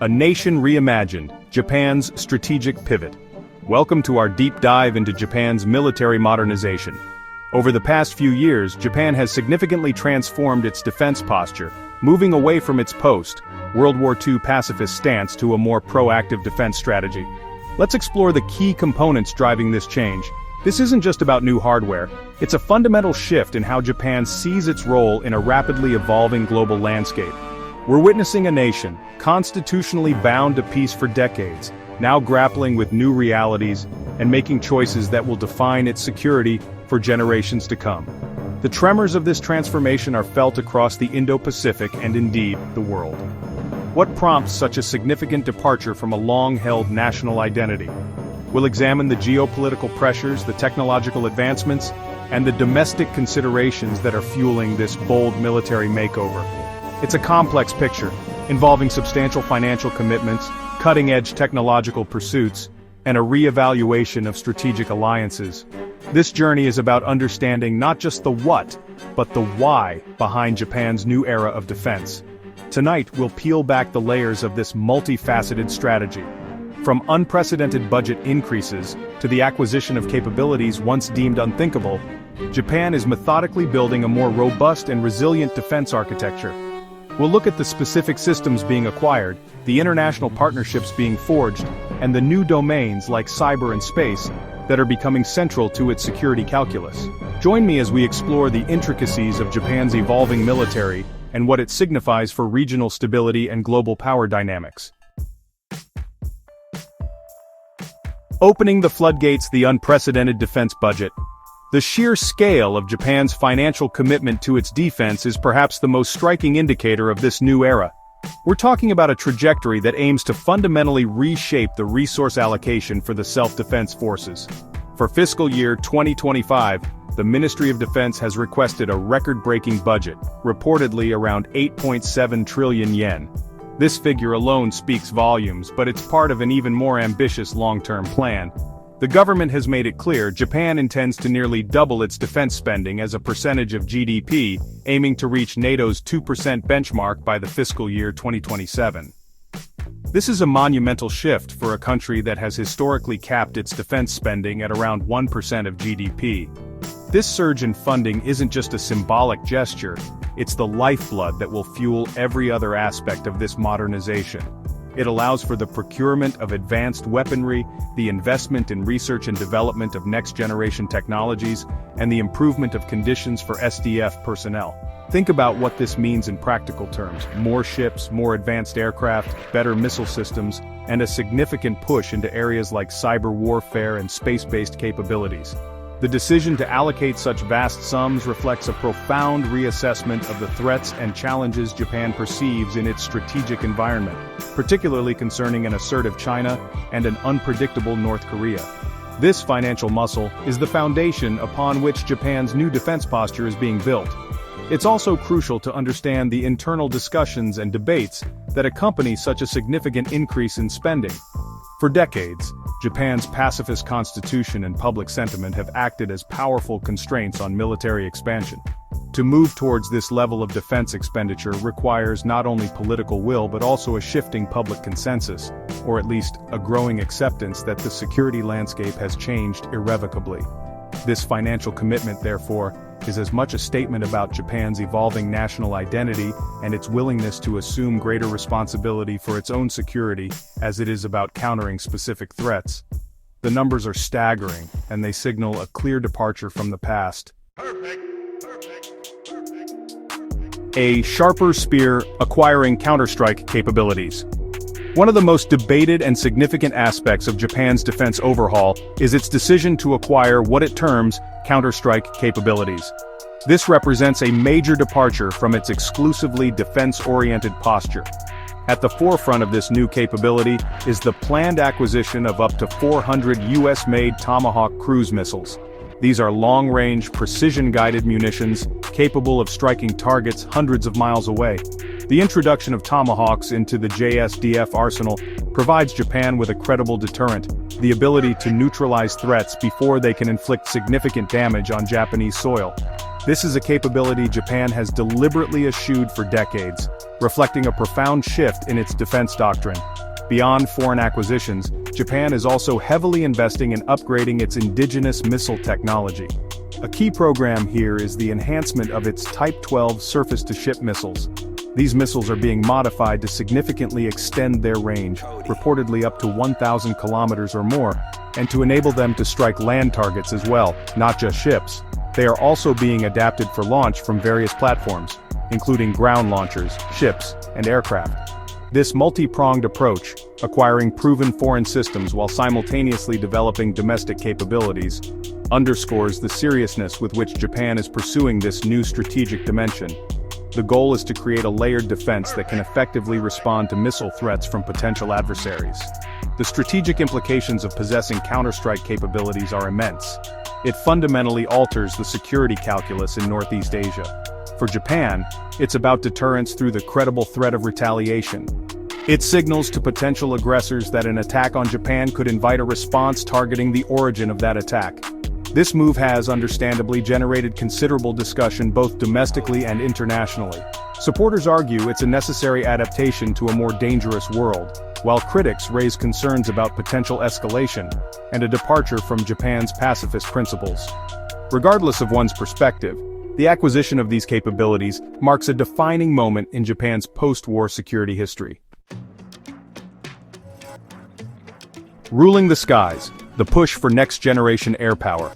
A nation reimagined, Japan's strategic pivot. Welcome to our deep dive into Japan's military modernization. Over the past few years, Japan has significantly transformed its defense posture, moving away from its post-World War II pacifist stance to a more proactive defense strategy. Let's explore the key components driving this change. This isn't just about new hardware, it's a fundamental shift in how Japan sees its role in a rapidly evolving global landscape. We're witnessing a nation, constitutionally bound to peace for decades, now grappling with new realities and making choices that will define its security for generations to come. The tremors of this transformation are felt across the Indo-Pacific and indeed, the world. What prompts such a significant departure from a long-held national identity? We'll examine the geopolitical pressures, the technological advancements, and the domestic considerations that are fueling this bold military makeover. It's a complex picture, involving substantial financial commitments, cutting-edge technological pursuits, and a re-evaluation of strategic alliances. This journey is about understanding not just the what, but the why behind Japan's new era of defense. Tonight, we'll peel back the layers of this multifaceted strategy. From unprecedented budget increases to the acquisition of capabilities once deemed unthinkable, Japan is methodically building a more robust and resilient defense architecture. We'll look at the specific systems being acquired, the international partnerships being forged, and the new domains like cyber and space that are becoming central to its security calculus. Join me as we explore the intricacies of Japan's evolving military and what it signifies for regional stability and global power dynamics. Opening the floodgates, the unprecedented defense budget. The sheer scale of Japan's financial commitment to its defense is perhaps the most striking indicator of this new era. We're talking about a trajectory that aims to fundamentally reshape the resource allocation for the self-defense forces. For fiscal year 2025, the Ministry of Defense has requested a record-breaking budget, reportedly around 8.7 trillion yen. This figure alone speaks volumes, but it's part of an even more ambitious long-term plan. The government has made it clear Japan intends to nearly double its defense spending as a percentage of GDP, aiming to reach NATO's 2% benchmark by the fiscal year 2027. This is a monumental shift for a country that has historically capped its defense spending at around 1% of GDP. This surge in funding isn't just a symbolic gesture, it's the lifeblood that will fuel every other aspect of this modernization. It allows for the procurement of advanced weaponry, the investment in research and development of next-generation technologies, and the improvement of conditions for SDF personnel. Think about what this means in practical terms: more ships, more advanced aircraft, better missile systems, and a significant push into areas like cyber warfare and space-based capabilities. The decision to allocate such vast sums reflects a profound reassessment of the threats and challenges Japan perceives in its strategic environment, particularly concerning an assertive China and an unpredictable North Korea. This financial muscle is the foundation upon which Japan's new defense posture is being built. It's also crucial to understand the internal discussions and debates that accompany such a significant increase in spending. For decades, Japan's pacifist constitution and public sentiment have acted as powerful constraints on military expansion. To move towards this level of defense expenditure requires not only political will but also a shifting public consensus, or at least a growing acceptance that the security landscape has changed irrevocably. This financial commitment, therefore, is as much a statement about Japan's evolving national identity and its willingness to assume greater responsibility for its own security as it is about countering specific threats. The numbers are staggering, and they signal a clear departure from the past. A sharper spear acquiring Counterstrike capabilities. One of the most debated and significant aspects of Japan's defense overhaul is its decision to acquire what it terms Counterstrike capabilities. This represents a major departure from its exclusively defense-oriented posture. At the forefront of this new capability is the planned acquisition of up to 400 US-made Tomahawk cruise missiles. These are long-range, precision-guided munitions capable of striking targets hundreds of miles away. The introduction of Tomahawks into the JSDF arsenal provides Japan with a credible deterrent, the ability to neutralize threats before they can inflict significant damage on Japanese soil. This is a capability Japan has deliberately eschewed for decades, reflecting a profound shift in its defense doctrine. Beyond foreign acquisitions, Japan is also heavily investing in upgrading its indigenous missile technology. A key program here is the enhancement of its Type 12 surface-to-ship missiles. These missiles are being modified to significantly extend their range, reportedly up to 1,000 kilometers or more, and to enable them to strike land targets as well, not just ships. They are also being adapted for launch from various platforms, including ground launchers, ships, and aircraft. This multi-pronged approach, acquiring proven foreign systems while simultaneously developing domestic capabilities, underscores the seriousness with which Japan is pursuing this new strategic dimension. The goal is to create a layered defense that can effectively respond to missile threats from potential adversaries. The strategic implications of possessing counterstrike capabilities are immense. It fundamentally alters the security calculus in Northeast Asia. For Japan, it's about deterrence through the credible threat of retaliation. It signals to potential aggressors that an attack on Japan could invite a response targeting the origin of that attack. This move has, understandably, generated considerable discussion both domestically and internationally. Supporters argue it's a necessary adaptation to a more dangerous world, while critics raise concerns about potential escalation and a departure from Japan's pacifist principles. Regardless of one's perspective, the acquisition of these capabilities marks a defining moment in Japan's post-war security history. Ruling the skies, the push for next-generation air power.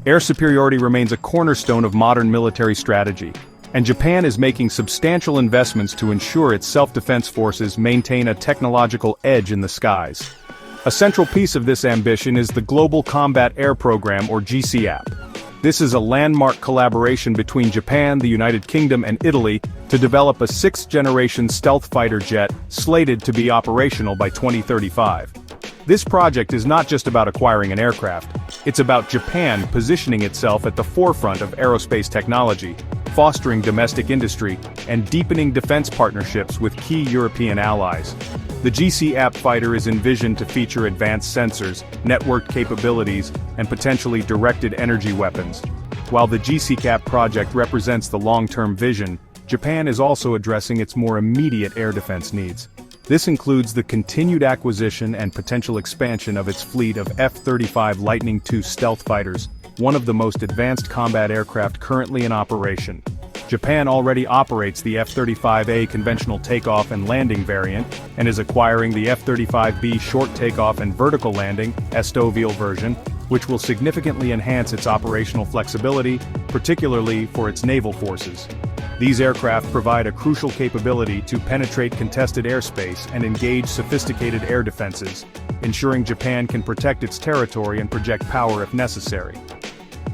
Air superiority remains a cornerstone of modern military strategy, and Japan is making substantial investments to ensure its self-defense forces maintain a technological edge in the skies. A central piece of this ambition is the Global Combat Air Program, or GCAP. This is a landmark collaboration between Japan, the United Kingdom, and Italy to develop a sixth-generation stealth fighter jet slated to be operational by 2035. This project is not just about acquiring an aircraft, it's about Japan positioning itself at the forefront of aerospace technology, fostering domestic industry, and deepening defense partnerships with key European allies. The GCAP fighter is envisioned to feature advanced sensors, networked capabilities, and potentially directed energy weapons. While the GCAP project represents the long-term vision, Japan is also addressing its more immediate air defense needs. This includes the continued acquisition and potential expansion of its fleet of F-35 Lightning II stealth fighters, one of the most advanced combat aircraft currently in operation. Japan already operates the F-35A conventional takeoff and landing variant, and is acquiring the F-35B short takeoff and vertical landing (STOVL) version, which will significantly enhance its operational flexibility, particularly for its naval forces. These aircraft provide a crucial capability to penetrate contested airspace and engage sophisticated air defenses, ensuring Japan can protect its territory and project power if necessary.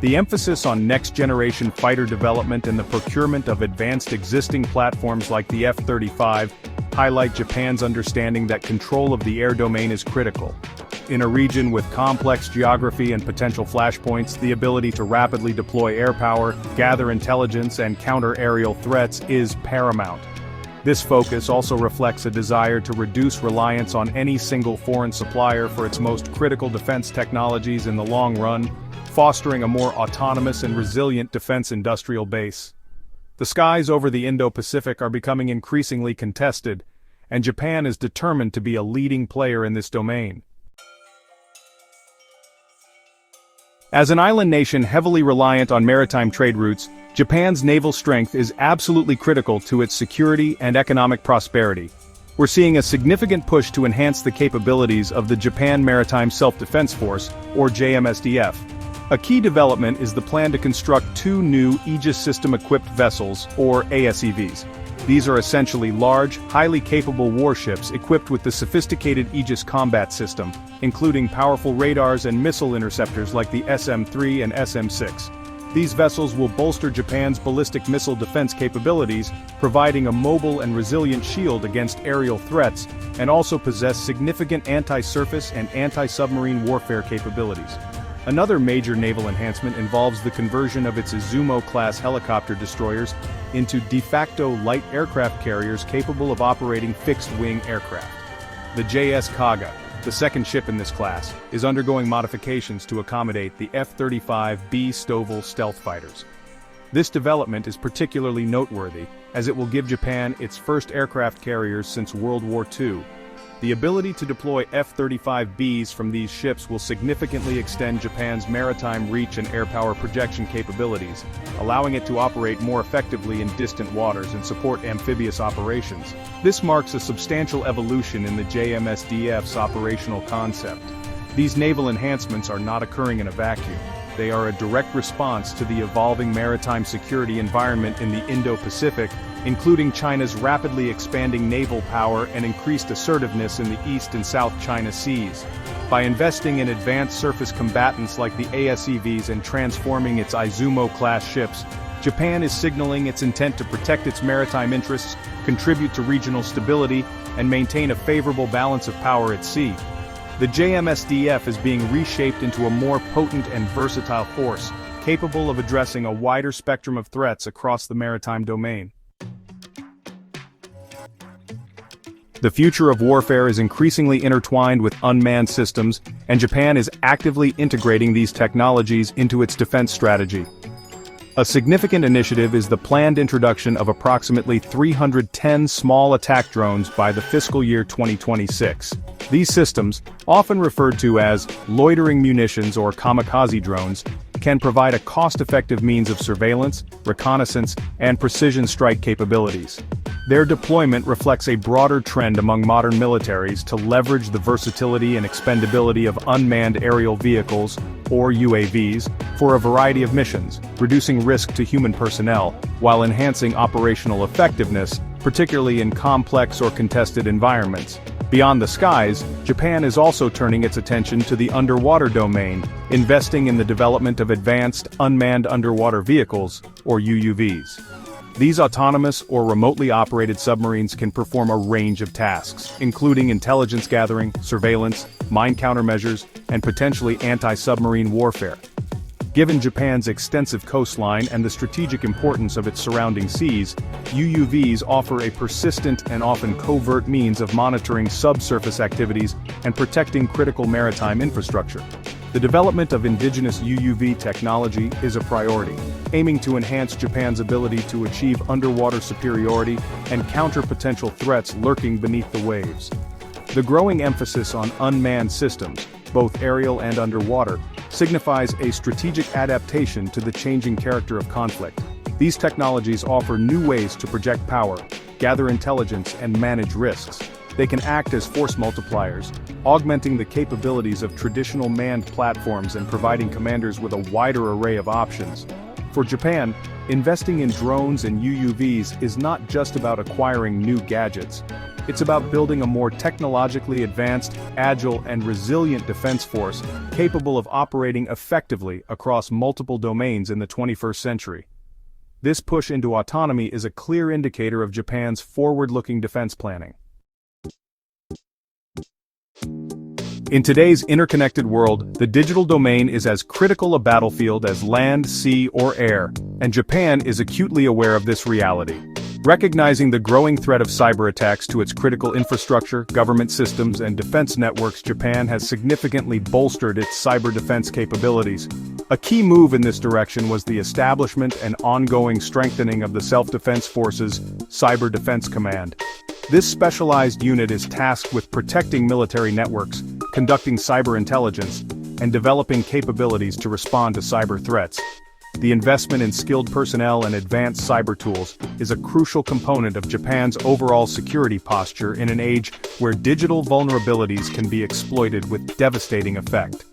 The emphasis on next-generation fighter development and the procurement of advanced existing platforms like the F-35 highlight Japan's understanding that control of the air domain is critical. In a region with complex geography and potential flashpoints, the ability to rapidly deploy air power, gather intelligence, and counter aerial threats is paramount. This focus also reflects a desire to reduce reliance on any single foreign supplier for its most critical defense technologies in the long run, fostering a more autonomous and resilient defense industrial base. The skies over the Indo-Pacific are becoming increasingly contested, and Japan is determined to be a leading player in this domain. As an island nation heavily reliant on maritime trade routes, Japan's naval strength is absolutely critical to its security and economic prosperity. We're seeing a significant push to enhance the capabilities of the Japan Maritime Self-Defense Force, or JMSDF. A key development is the plan to construct two new Aegis System-equipped vessels, or ASEVs. These are essentially large, highly capable warships equipped with the sophisticated Aegis combat system, including powerful radars and missile interceptors like the SM-3 and SM-6. These vessels will bolster Japan's ballistic missile defense capabilities, providing a mobile and resilient shield against aerial threats, and also possess significant anti-surface and anti-submarine warfare capabilities. Another major naval enhancement involves the conversion of its Izumo-class helicopter destroyers into de facto light aircraft carriers capable of operating fixed-wing aircraft. The JS Kaga, the second ship in this class, is undergoing modifications to accommodate the F-35B STOVL stealth fighters. This development is particularly noteworthy, as it will give Japan its first aircraft carriers since World War II. The ability to deploy F-35Bs from these ships will significantly extend Japan's maritime reach and air power projection capabilities, allowing it to operate more effectively in distant waters and support amphibious operations. This marks a substantial evolution in the JMSDF's operational concept. These naval enhancements are not occurring in a vacuum. They are a direct response to the evolving maritime security environment in the Indo-Pacific, including China's rapidly expanding naval power and increased assertiveness in the East and South China Seas. By investing in advanced surface combatants like the ASEVs and transforming its Izumo-class ships, Japan is signaling its intent to protect its maritime interests, contribute to regional stability, and maintain a favorable balance of power at sea. The JMSDF is being reshaped into a more potent and versatile force, capable of addressing a wider spectrum of threats across the maritime domain. The future of warfare is increasingly intertwined with unmanned systems, and Japan is actively integrating these technologies into its defense strategy. A significant initiative is the planned introduction of approximately 310 small attack drones by the fiscal year 2026. These systems, often referred to as loitering munitions or kamikaze drones, can provide a cost-effective means of surveillance, reconnaissance, and precision strike capabilities. Their deployment reflects a broader trend among modern militaries to leverage the versatility and expendability of unmanned aerial vehicles, or UAVs, for a variety of missions, reducing risk to human personnel, while enhancing operational effectiveness, particularly in complex or contested environments. Beyond the skies, Japan is also turning its attention to the underwater domain, investing in the development of advanced unmanned underwater vehicles, or UUVs. These autonomous or remotely operated submarines can perform a range of tasks, including intelligence gathering, surveillance, mine countermeasures, and potentially anti-submarine warfare. Given Japan's extensive coastline and the strategic importance of its surrounding seas, UUVs offer a persistent and often covert means of monitoring subsurface activities and protecting critical maritime infrastructure. The development of indigenous UUV technology is a priority, aiming to enhance Japan's ability to achieve underwater superiority and counter potential threats lurking beneath the waves. The growing emphasis on unmanned systems, both aerial and underwater, signifies a strategic adaptation to the changing character of conflict. These technologies offer new ways to project power, gather intelligence, and manage risks. They can act as force multipliers, augmenting the capabilities of traditional manned platforms and providing commanders with a wider array of options. For Japan, investing in drones and UUVs is not just about acquiring new gadgets. It's about building a more technologically advanced, agile, and resilient defense force capable of operating effectively across multiple domains in the 21st century. This push into autonomy is a clear indicator of Japan's forward-looking defense planning. In today's interconnected world, the digital domain is as critical a battlefield as land, sea, or air, and Japan is acutely aware of this reality. Recognizing the growing threat of cyber attacks to its critical infrastructure, government systems, and defense networks, Japan has significantly bolstered its cyber defense capabilities. A key move in this direction was the establishment and ongoing strengthening of the Self-Defense Forces Cyber Defense Command. This specialized unit is tasked with protecting military networks, conducting cyber intelligence, and developing capabilities to respond to cyber threats. The investment in skilled personnel and advanced cyber tools is a crucial component of Japan's overall security posture in an age where digital vulnerabilities can be exploited with devastating effect.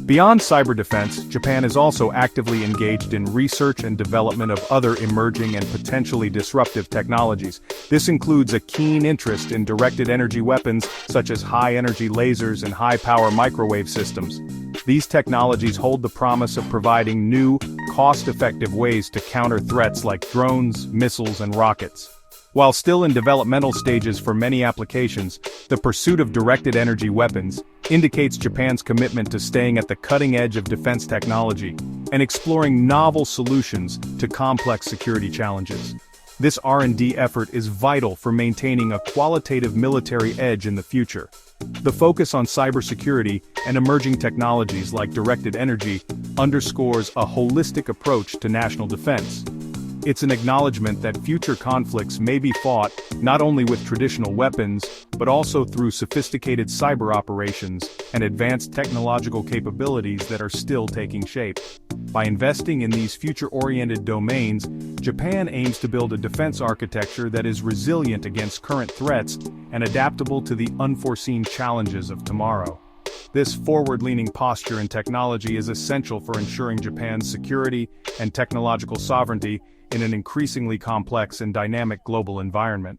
Beyond cyber defense, Japan is also actively engaged in research and development of other emerging and potentially disruptive technologies. This includes a keen interest in directed energy weapons such as high-energy lasers and high-power microwave systems. These technologies hold the promise of providing new, cost-effective ways to counter threats like drones, missiles, and rockets. While still in developmental stages for many applications, the pursuit of directed energy weapons indicates Japan's commitment to staying at the cutting edge of defense technology and exploring novel solutions to complex security challenges. This R&D effort is vital for maintaining a qualitative military edge in the future. The focus on cybersecurity and emerging technologies like directed energy underscores a holistic approach to national defense. It's an acknowledgement that future conflicts may be fought not only with traditional weapons, but also through sophisticated cyber operations and advanced technological capabilities that are still taking shape. By investing in these future-oriented domains, Japan aims to build a defense architecture that is resilient against current threats and adaptable to the unforeseen challenges of tomorrow. This forward-leaning posture in technology is essential for ensuring Japan's security and technological sovereignty in an increasingly complex and dynamic global environment.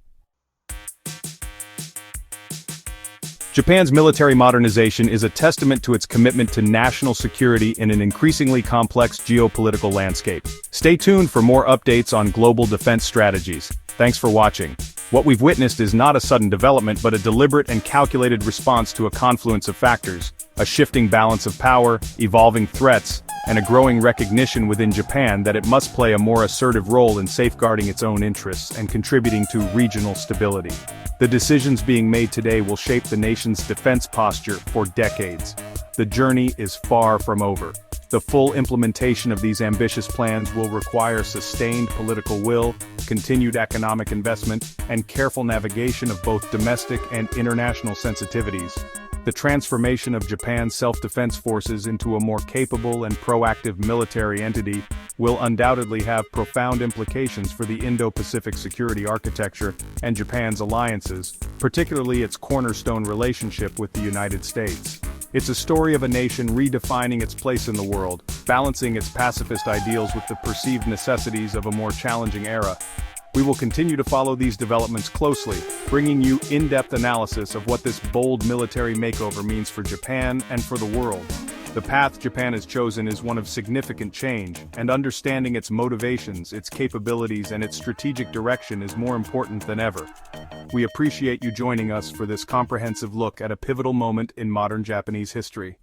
Japan's military modernization is a testament to its commitment to national security in an increasingly complex geopolitical landscape. Stay tuned for more updates on global defense strategies. Thanks for watching. What we've witnessed is not a sudden development but a deliberate and calculated response to a confluence of factors, a shifting balance of power, evolving threats, and a growing recognition within Japan that it must play a more assertive role in safeguarding its own interests and contributing to regional stability. The decisions being made today will shape the nation's defense posture for decades. The journey is far from over. The full implementation of these ambitious plans will require sustained political will, continued economic investment, and careful navigation of both domestic and international sensitivities. The transformation of Japan's self-defense forces into a more capable and proactive military entity will undoubtedly have profound implications for the Indo-Pacific security architecture and Japan's alliances, particularly its cornerstone relationship with the United States. It's a story of a nation redefining its place in the world, balancing its pacifist ideals with the perceived necessities of a more challenging era. We will continue to follow these developments closely, bringing you in-depth analysis of what this bold military makeover means for Japan and for the world. The path Japan has chosen is one of significant change, and understanding its motivations, its capabilities, and its strategic direction is more important than ever. We appreciate you joining us for this comprehensive look at a pivotal moment in modern Japanese history.